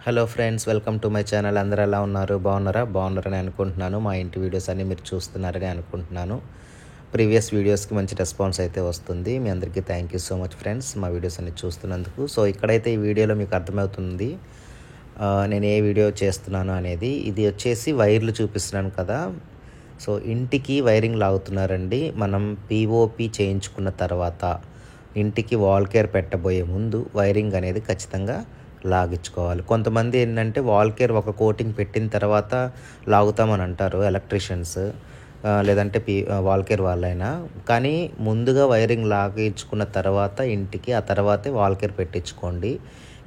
Hello friends, welcome to my channel. అందరూ ఎలా ఉన్నారు? బాగున్నారని అనుకుంటున్నాను. మా ఇంటి వీడియోస్ అన్నీ మీరు చూస్తున్నారని అనుకుంటున్నాను. ప్రీవియస్ వీడియోస్కి మంచి రెస్పాన్స్ అయితే వస్తుంది. మీ అందరికీ thank you so much friends, మా వీడియోస్ అన్ని చూస్తున్నందుకు. సో ఇక్కడైతే ఈ వీడియోలో మీకు అర్థమవుతుంది నేను ఏ వీడియో చేస్తున్నాను అనేది. ఇది వచ్చేసి వైర్లు చూపిస్తున్నాను కదా. సో ఇంటికి వైరింగ్ లాగుతున్నారండి. మనం పిఓపి చేయించుకున్న తర్వాత ఇంటికి వాల్ కేర్ పెట్టబోయే ముందు వైరింగ్ అనేది ఖచ్చితంగా లాగించుకోవాలి. కొంతమంది ఏంటంటే వాల్ కేర్ ఒక కోటింగ్ పెట్టిన తర్వాత లాగుతామని అంటారు ఎలక్ట్రీషియన్స్, లేదంటే వాల్ కేర్ వాళ్ళైనా. కానీ ముందుగా వైరింగ్ లాగించుకున్న తర్వాత ఇంటికి ఆ తర్వాతే వాల్ కేర్ పెట్టించుకోండి.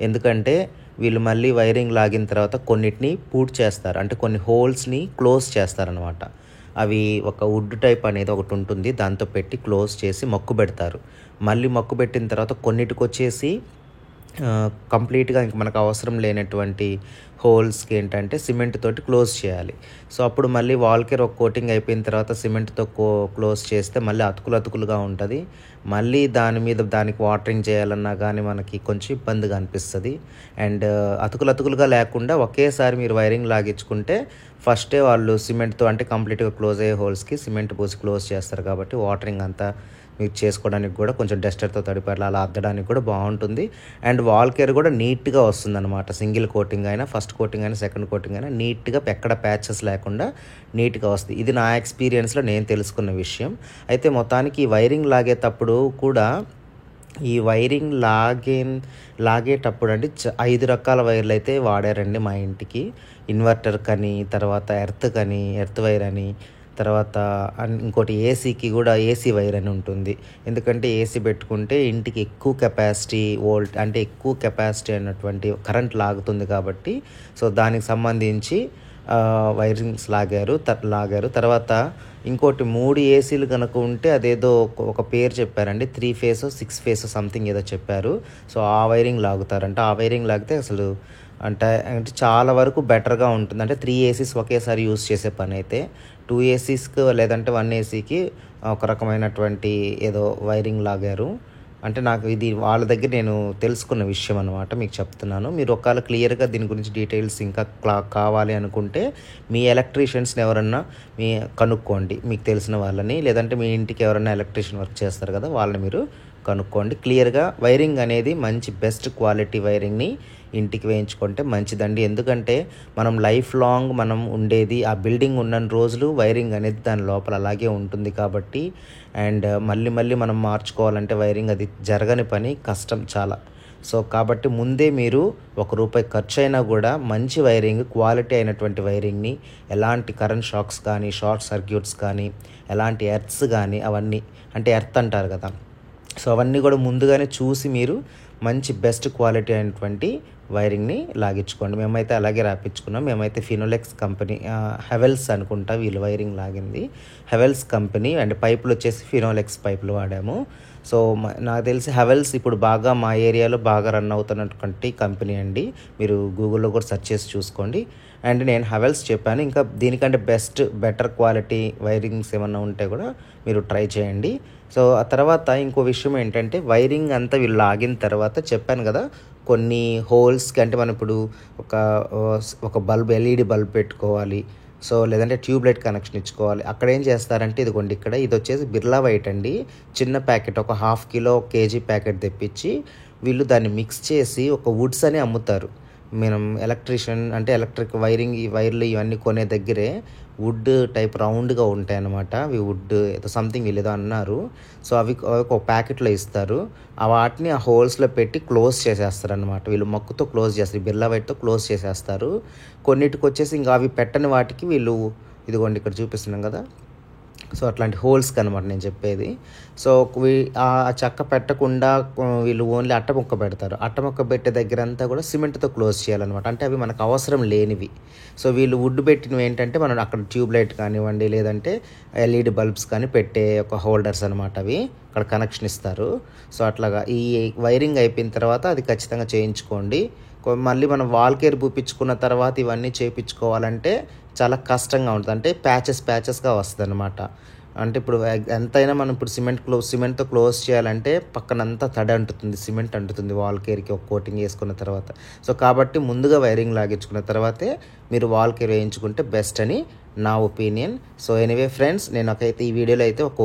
ఎందుకంటే వీళ్ళు మళ్ళీ వైరింగ్ లాగిన తర్వాత కొన్నిటిని పూర్తి చేస్తారు, అంటే కొన్ని హోల్స్ని క్లోజ్ చేస్తారనమాట. అవి ఒక వుడ్ టైప్ అనేది ఒకటి ఉంటుంది, దాంతో పెట్టి క్లోజ్ చేసి మక్కు పెడతారు. మళ్ళీ మక్కు పెట్టిన తర్వాత కొన్నిటికి వచ్చేసి కంప్లీట్గా ఇంక మనకు అవసరం లేనటువంటి హోల్స్కి ఏంటంటే సిమెంట్ తోటి క్లోజ్ చేయాలి. సో అప్పుడు మళ్ళీ వాల్ కేర్ ఒక కోటింగ్ అయిపోయిన తర్వాత సిమెంట్తో క్లోజ్ చేస్తే మళ్ళీ అతుకులుగా ఉంటుంది. మళ్ళీ దానికి వాటరింగ్ చేయాలన్నా కానీ మనకి కొంచెం ఇబ్బందిగా అనిపిస్తుంది. అండ్ అతుకులుగా లేకుండా ఒకేసారి మీరు వైరింగ్ లాగించుకుంటే ఫస్టే వాళ్ళు సిమెంట్తో, అంటే కంప్లీట్గా క్లోజ్ అయ్యే హోల్స్కి సిమెంట్ పోసి క్లోజ్ చేస్తారు కాబట్టి వాటరింగ్ అంతా మీకు చేసుకోవడానికి కూడా కొంచెం డస్టర్తో తడిపేలా అలా అద్దడానికి కూడా బాగుంటుంది. అండ్ వాల్ కేర్ కూడా నీట్గా వస్తుంది అనమాట. సింగిల్ కోటింగ్ అయినా, ఫస్ట్ కోటింగ్ అయినా, సెకండ్ కోటింగ్ అయినా నీట్గా ఎక్కడ ప్యాచెస్ లేకుండా నీట్గా వస్తుంది. ఇది నా ఎక్స్పీరియన్స్లో నేను తెలుసుకున్న విషయం. అయితే మొత్తానికి ఈ వైరింగ్ లాగేటప్పుడు కూడా ఈ వైరింగ్ లాగేటప్పుడు అంటే 5 రకాల వైర్లు అయితే వాడారండి మా ఇంటికి. ఇన్వర్టర్ కని, తర్వాత ఎర్త్ వైర్ అని, తర్వాత ఇంకోటి ఏసీకి కూడా ఏసీ వైర్ అని ఉంటుంది. ఎందుకంటే ఏసీ పెట్టుకుంటే ఇంటికి ఎక్కువ కెపాసిటీ ఎక్కువ కెపాసిటీ అయినటువంటి కరెంట్ లాగుతుంది కాబట్టి సో దానికి సంబంధించి వైరింగ్స్ లాగారు. తర్వాత ఇంకోటి 3 ఏసీలు కనుక ఉంటే అదేదో ఒక పేరు చెప్పారండి, 3 ఫేస్ 6 ఫేస్ సంథింగ్ ఏదో చెప్పారు. సో ఆ వైరింగ్ లాగుతారంట. ఆ వైరింగ్ లాగితే అసలు అంటే చాలా వరకు బెటర్గా ఉంటుంది. అంటే 3 ఏసీస్ ఒకేసారి యూజ్ చేసే పని అయితే 2 ఏసీస్కి లేదంటే 1 ఏసీకి ఒక రకమైనటువంటి ఏదో వైరింగ్ లాగారు. అంటే నాకు ఇది వాళ్ళ దగ్గర నేను తెలుసుకున్న విషయం అనమాట, మీకు చెప్తున్నాను. మీరు ఒకవేళ క్లియర్గా దీని గురించి డీటెయిల్స్ ఇంకా కావాలి అనుకుంటే మీ ఎలక్ట్రీషియన్స్ని ఎవరన్నా కనుక్కోండి, మీకు తెలిసిన వాళ్ళని. లేదంటే మీ ఇంటికి ఎవరైనా ఎలక్ట్రీషియన్ వర్క్ చేస్తారు కదా, వాళ్ళని మీరు కనుక్కోండి. క్లియర్గా వైరింగ్ అనేది మంచి బెస్ట్ క్వాలిటీ వైరింగ్ని ఇంటికి వేయించుకుంటే మంచిదండి. ఎందుకంటే మనం లైఫ్ లాంగ్ మనం ఉండేది ఆ బిల్డింగ్ ఉన్న రోజులు వైరింగ్ అనేది దాని లోపల అలాగే ఉంటుంది కాబట్టి, అండ్ మళ్ళీ మనం మార్చుకోవాలంటే వైరింగ్ అది జరగని పని, కష్టం చాలా. సో కాబట్టి ముందే మీరు ₹1 ఖర్చు అయినా కూడా మంచి వైరింగ్, క్వాలిటీ అయినటువంటి వైరింగ్ని, ఎలాంటి కరెంట్ షాక్స్ కానీ, షార్ట్ సర్క్యూట్స్ కానీ, ఎలాంటి ఎర్త్స్ కానీ, అవన్నీ అంటే ఎర్త్ అంటారు కదా, సో అవన్నీ కూడా ముందుగానే చూసి మీరు మంచి బెస్ట్ క్వాలిటీ అయినటువంటి వైరింగ్ని లాగించుకోండి. మేమైతే అలాగే రాపించుకున్నాం. మేమైతే ఫినోలెక్స్ కంపెనీ, హెవెల్స్ అనుకుంటా వీళ్ళు వైరింగ్ లాగింది, హెవెల్స్ కంపెనీ. అండ్ పైపులు వచ్చేసి ఫినోలెక్స్ పైపులు వాడాము. సో నాకు తెలిసి హెవెల్స్ ఇప్పుడు బాగా మా ఏరియాలో బాగా రన్ అవుతున్నటువంటి కంపెనీ అండి. మీరు గూగుల్లో కూడా సెర్చ్ చేసి చూసుకోండి. అండ్ నేను హెవెల్స్ చెప్పాను. ఇంకా దీనికంటే బెటర్ క్వాలిటీ వైరింగ్స్ ఏమన్నా ఉంటే కూడా మీరు ట్రై చేయండి. సో ఆ తర్వాత ఇంకో విషయం ఏంటంటే వైరింగ్ అంతా వీళ్ళు లాగిన తర్వాత చెప్పాను కదా, కొన్ని హోల్స్కి, అంటే మనం ఇప్పుడు ఒక బల్బ్, ఎల్ఈడి బల్బ్ పెట్టుకోవాలి, సో లేదంటే ట్యూబ్లైట్ కనెక్షన్ ఇచ్చుకోవాలి. అక్కడ ఏం చేస్తారంటే ఇదిగోండి, ఇది వచ్చేసి బిర్లా వైట్ అండి. చిన్న ప్యాకెట్, ఒక 1/2 కిలో కేజీ ప్యాకెట్ తెప్పించి వీళ్ళు దాన్ని మిక్స్ చేసి ఒక వుడ్స్ అని అమ్ముతారు. మనం ఎలక్ట్రీషియన్ అంటే ఎలక్ట్రిక్ వైరింగ్ ఈ వైర్లు ఇవన్నీ కొనే దగ్గరే వుడ్ టైప్ రౌండ్గా ఉంటాయి అన్నమాట. అవి వుడ్ ఏదో సంథింగ్ వీళ్ళు ఏదో అన్నారు. సో అవి ఒక ప్యాకెట్లో ఇస్తారు. వాటిని ఆ హోల్స్లో పెట్టి క్లోజ్ చేసేస్తారు అనమాట. వీళ్ళు మక్కుతో క్లోజ్ చేస్తారు, బిర్లా వైట్తో క్లోజ్ చేసేస్తారు. కొన్నిటికి వచ్చేసి ఇంకా అవి పెట్టని వాటికి వీళ్ళు ఇదిగోండి ఇక్కడ చూపిస్తున్నాం కదా, సో అట్లాంటి హోల్స్కి అనమాట నేను చెప్పేది. సో ఆ చెక్క పెట్టకుండా వీళ్ళు ఓన్లీ అట్టముక్క పెడతారు. అట్టముక్క పెట్టే దగ్గర అంతా కూడా సిమెంట్తో క్లోజ్ చేయాలన్నమాట. అంటే అవి మనకు అవసరం లేనివి. సో వీళ్ళు వుడ్ పెట్టినవి ఏంటంటే మనం అక్కడ ట్యూబ్లైట్ కానివ్వండి, లేదంటే ఎల్ఈడి బల్బ్స్ కానీ పెట్టే ఒక హోల్డర్స్ అనమాట. అవి అక్కడ కనెక్షన్ ఇస్తారు. సో అట్లాగా ఈ వైరింగ్ అయిపోయిన తర్వాత అది ఖచ్చితంగా చేయించుకోండి. మళ్ళీ మనం వాల్ కేర్ పూపించుకున్న తర్వాత ఇవన్నీ చేయించుకోవాలంటే చాలా కష్టంగా ఉంటుంది. అంటే ప్యాచెస్గా వస్తుంది అనమాట. అంటే ఇప్పుడు ఎంతైనా మనం ఇప్పుడు సిమెంట్తో క్లోజ్ చేయాలంటే పక్కనంతా తడి అంటుతుంది, సిమెంట్ అంటుతుంది వాల్ కేర్కి ఒక కోటింగ్ వేసుకున్న తర్వాత. సో కాబట్టి ముందుగా వైరింగ్ లాగించుకున్న తర్వాతే మీరు వాల్ కేర్ వేయించుకుంటే బెస్ట్ అని నా ఒపీనియన్. సో ఎనీవే ఫ్రెండ్స్, నేనైతే ఈ వీడియోలో అయితే ఒక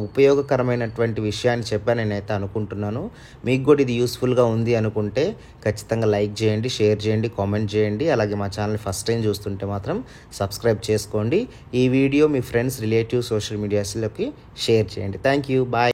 ఉపయోగకరమైనటువంటి విషయాన్ని చెప్పాను నేనైతే అనుకుంటున్నాను. మీకు కూడా ఇది యూస్ఫుల్గా ఉంది అనుకుంటే ఖచ్చితంగా లైక్ చేయండి, షేర్ చేయండి, కామెంట్ చేయండి. అలాగే మా ఛానల్ ఫస్ట్ టైం చూస్తుంటే మాత్రం సబ్స్క్రైబ్ చేసుకోండి. ఈ వీడియో మీ ఫ్రెండ్స్, రిలేటివ్స్, సోషల్ మీడియాస్లోకి షేర్ చేయండి. Thank you, bye.